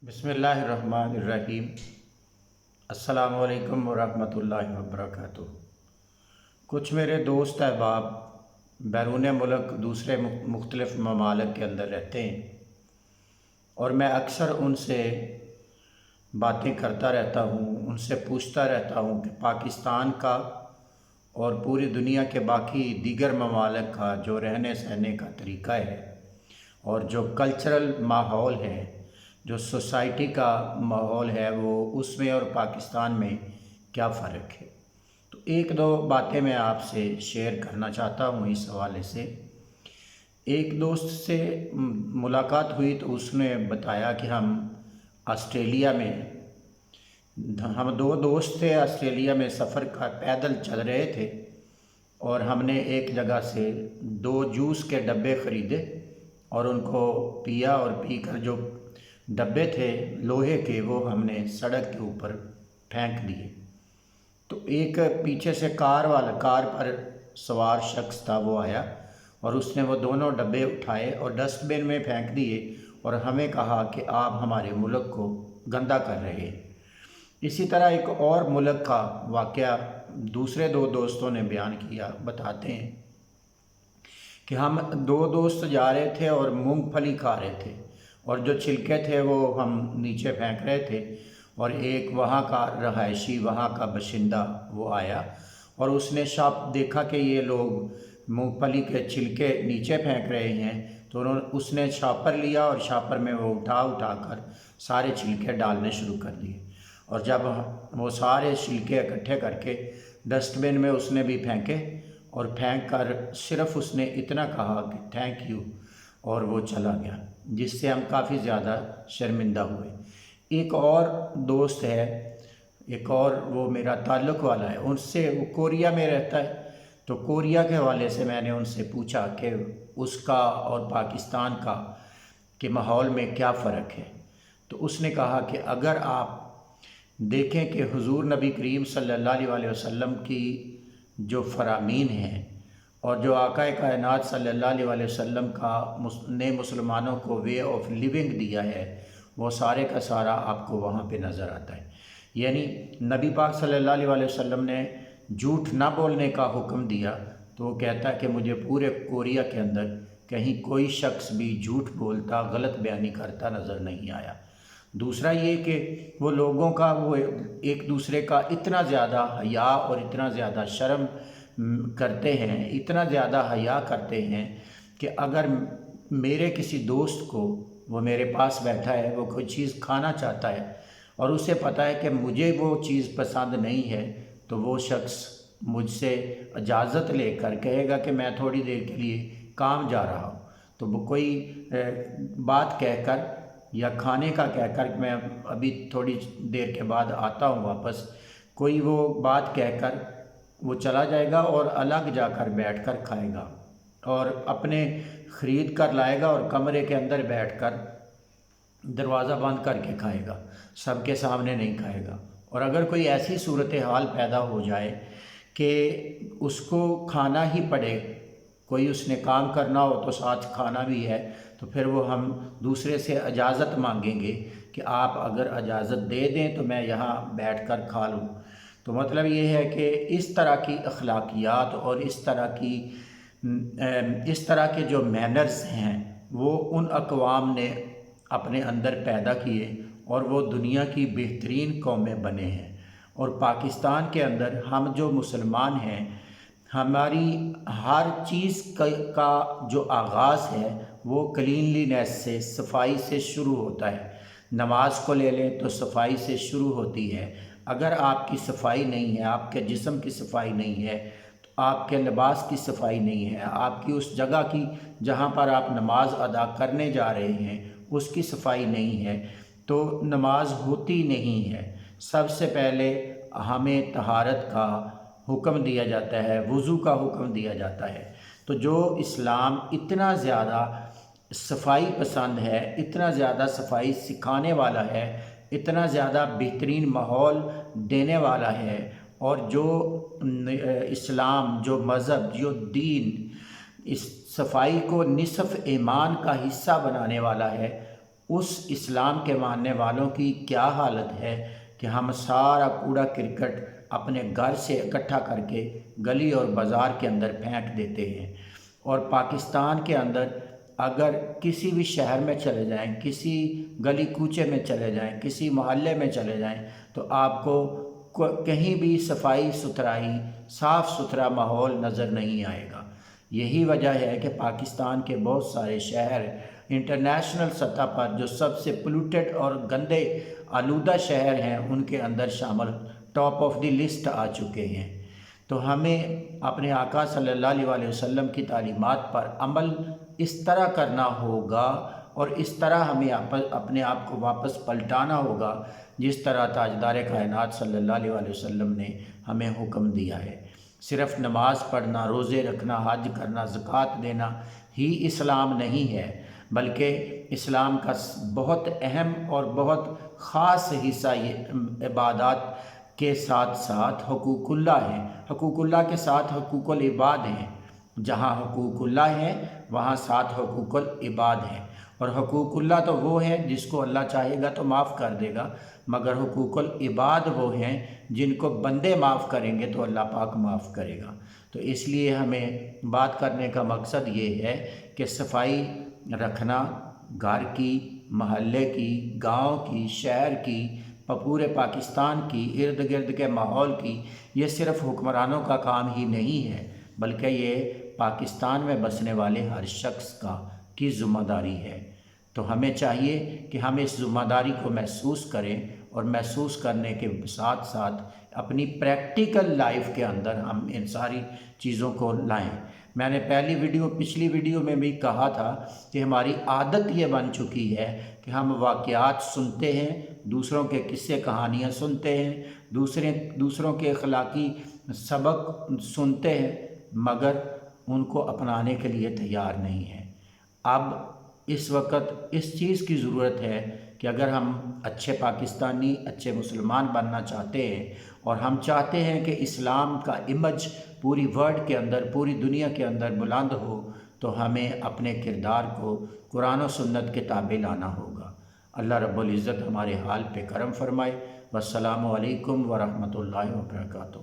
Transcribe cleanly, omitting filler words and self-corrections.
بسم اللہ الرحمن الرحیم۔ السلام علیکم ورحمۃ اللہ وبرکاتہ۔ کچھ میرے دوست احباب بیرون ملک دوسرے مختلف ممالک کے اندر رہتے ہیں اور میں اکثر ان سے باتیں کرتا رہتا ہوں، ان سے پوچھتا رہتا ہوں کہ پاکستان کا اور پوری دنیا کے باقی دیگر ممالک کا جو رہنے سہنے کا طریقہ ہے اور جو کلچرل ماحول ہے، جو سوسائٹی کا ماحول ہے، وہ اس میں اور پاکستان میں کیا فرق ہے۔ تو ایک دو باتیں میں آپ سے شیئر کرنا چاہتا ہوں اس حوالے سے۔ ایک دوست سے ملاقات ہوئی تو اس نے بتایا کہ ہم دو دوست تھے، آسٹریلیا میں سفر کا پیدل چل رہے تھے اور ہم نے ایک جگہ سے 2 جوس کے ڈبے خریدے اور ان کو پیا، اور پی کر جو ڈبے تھے لوہے کے وہ ہم نے سڑک کے اوپر پھینک دیے۔ تو ایک پیچھے سے کار پر سوار شخص تھا، وہ آیا اور اس نے وہ دونوں ڈبے اٹھائے اور ڈسٹ بن میں پھینک دیے اور ہمیں کہا کہ آپ ہمارے ملک کو گندا کر رہے ہیں۔ اسی طرح ایک اور ملک کا واقعہ دوسرے 2 دوستوں نے بیان کیا، بتاتے ہیں کہ ہم 2 دوست جا رہے تھے اور مونگ پھلی کھا رہے تھے اور جو چھلکے تھے وہ ہم نیچے پھینک رہے تھے، اور ایک وہاں کا رہائشی، وہاں کا باشندہ وہ آیا اور اس نے دیکھا کہ یہ لوگ مونگ پھلی کے چھلکے نیچے پھینک رہے ہیں، تو اس نے شاپر لیا اور شاپر میں وہ اٹھا کر سارے چھلکے ڈالنے شروع کر دیے، اور جب وہ سارے چھلکے اکٹھے کر کے ڈسٹ بن میں اس نے بھی پھینکے، اور پھینک کر صرف اس نے اتنا کہا کہ تھینک یو، اور وہ چلا گیا، جس سے ہم کافی زیادہ شرمندہ ہوئے۔ ایک اور دوست ہے، ایک اور وہ میرا تعلق والا ہے، ان سے وہ کوریا میں رہتا ہے، تو کوریا کے حوالے سے میں نے ان سے پوچھا کہ اس کا اور پاکستان کا کہ ماحول میں کیا فرق ہے۔ تو اس نے کہا کہ اگر آپ دیکھیں کہ حضور نبی کریم صلی اللہ علیہ وسلم کی جو فرامین ہیں اور جو آقا کائنات صلی اللہ علیہ وسلم نے مسلمانوں کو وے آف لیونگ دیا ہے، وہ سارے کا سارا آپ کو وہاں پہ نظر آتا ہے۔ یعنی نبی پاک صلی اللہ علیہ وسلم نے جھوٹ نہ بولنے کا حکم دیا، تو وہ کہتا ہے کہ مجھے پورے کوریا کے اندر کہیں کوئی شخص بھی جھوٹ بولتا، غلط بیانی کرتا نظر نہیں آیا۔ دوسرا یہ کہ وہ لوگوں کا وہ ایک دوسرے کا اتنا زیادہ حیا اور اتنا زیادہ شرم کرتے ہیں، اتنا زیادہ حیا کرتے ہیں کہ اگر میرے کسی دوست کو، وہ میرے پاس بیٹھا ہے، وہ کوئی چیز کھانا چاہتا ہے اور اسے پتہ ہے کہ مجھے وہ چیز پسند نہیں ہے، تو وہ شخص مجھ سے اجازت لے کر کہے گا کہ میں تھوڑی دیر کے لیے کام جا رہا ہوں، تو وہ کوئی بات کہہ کر یا کھانے کا کہہ کر میں ابھی تھوڑی دیر کے بعد آتا ہوں واپس، کوئی وہ بات کہہ کر وہ چلا جائے گا اور الگ جا کر بیٹھ کر کھائے گا، اور اپنے خرید کر لائے گا اور کمرے کے اندر بیٹھ کر دروازہ بند کر کے کھائے گا، سب کے سامنے نہیں کھائے گا۔ اور اگر کوئی ایسی صورتحال پیدا ہو جائے کہ اس کو کھانا ہی پڑے، کوئی اس نے کام کرنا ہو تو ساتھ کھانا بھی ہے، تو پھر وہ ہم دوسرے سے اجازت مانگیں گے کہ آپ اگر اجازت دے دیں تو میں یہاں بیٹھ کر کھا لوں۔ تو مطلب یہ ہے کہ اس طرح کی اخلاقیات اور اس طرح کے جو مینرز ہیں، وہ ان اقوام نے اپنے اندر پیدا کیے اور وہ دنیا کی بہترین قومیں بنے ہیں۔ اور پاکستان کے اندر ہم جو مسلمان ہیں، ہماری ہر چیز کا جو آغاز ہے وہ کلینلینس سے، صفائی سے شروع ہوتا ہے۔ نماز کو لے لیں تو صفائی سے شروع ہوتی ہے۔ اگر آپ کی صفائی نہیں ہے، آپ کے جسم کی صفائی نہیں ہے، تو آپ کے لباس کی صفائی نہیں ہے، آپ کی اس جگہ کی جہاں پر آپ نماز ادا کرنے جا رہے ہیں اس کی صفائی نہیں ہے، تو نماز ہوتی نہیں ہے۔ سب سے پہلے ہمیں طہارت کا حکم دیا جاتا ہے، وضو کا حکم دیا جاتا ہے۔ تو جو اسلام اتنا زیادہ صفائی پسند ہے، اتنا زیادہ صفائی سکھانے والا ہے، اتنا زیادہ بہترین ماحول دینے والا ہے، اور جو اسلام، جو مذہب، جو دین اس صفائی کو نصف ایمان کا حصہ بنانے والا ہے، اس اسلام کے ماننے والوں کی کیا حالت ہے کہ ہم سارا کوڑا کرکٹ اپنے گھر سے اکٹھا کر کے گلی اور بازار کے اندر پھینک دیتے ہیں، اور پاکستان کے اندر اگر کسی بھی شہر میں چلے جائیں، کسی گلی کوچے میں چلے جائیں، کسی محلے میں چلے جائیں، تو آپ کو کہیں بھی صفائی ستھرائی، صاف ستھرا ماحول نظر نہیں آئے گا۔ یہی وجہ ہے کہ پاکستان کے بہت سارے شہر انٹرنیشنل سطح پر جو سب سے پولوٹڈ اور گندے آلودہ شہر ہیں ان کے اندر شامل ٹاپ آف دی لسٹ آ چکے ہیں۔ تو ہمیں اپنے آقا صلی اللہ علیہ وسلم کی تعلیمات پر عمل اس طرح کرنا ہوگا، اور اس طرح ہمیں اپنے آپ کو واپس پلٹانا ہوگا جس طرح تاجدار کائنات صلی اللہ علیہ وسلم نے ہمیں حکم دیا ہے۔ صرف نماز پڑھنا، روزے رکھنا، حج کرنا، زکوٰۃ دینا ہی اسلام نہیں ہے، بلکہ اسلام کا بہت اہم اور بہت خاص حصہ یہ عبادات کے ساتھ ساتھ حقوق اللہ ہیں۔ حقوق اللہ کے ساتھ حقوق العباد ہیں۔ جہاں حقوق اللہ ہیں وہاں ساتھ حقوق العباد ہیں، اور حقوق اللہ تو وہ ہیں جس کو اللہ چاہے گا تو معاف کر دے گا، مگر حقوق العباد وہ ہیں جن کو بندے معاف کریں گے تو اللہ پاک معاف کرے گا۔ تو اس لیے ہمیں بات کرنے کا مقصد یہ ہے کہ صفائی رکھنا گھر کی، محلے کی، گاؤں کی، شہر کی، پورے پاکستان کی، ارد گرد کے ماحول کی، یہ صرف حکمرانوں کا کام ہی نہیں ہے، بلکہ یہ پاکستان میں بسنے والے ہر شخص کی ذمہ داری ہے۔ تو ہمیں چاہیے کہ ہم اس ذمہ داری کو محسوس کریں، اور محسوس کرنے کے ساتھ ساتھ اپنی پریکٹیکل لائف کے اندر ہم ان ساری چیزوں کو لائیں۔ میں نے پچھلی ویڈیو میں بھی کہا تھا کہ ہماری عادت یہ بن چکی ہے کہ ہم واقعات سنتے ہیں، دوسروں کے قصے کہانیاں سنتے ہیں، دوسروں کے اخلاقی سبق سنتے ہیں، مگر ان کو اپنانے کے لیے تیار نہیں ہیں۔ اب اس وقت اس چیز کی ضرورت ہے کہ اگر ہم اچھے پاکستانی، اچھے مسلمان بننا چاہتے ہیں، اور ہم چاہتے ہیں کہ اسلام کا امیج پوری ورلڈ کے اندر، پوری دنیا کے اندر بلند ہو، تو ہمیں اپنے کردار کو قرآن و سنت کے تابع لانا ہوگا۔ اللہ رب العزت ہمارے حال پہ کرم فرمائے۔ والسلام علیکم ورحمۃ اللہ وبرکاتہ۔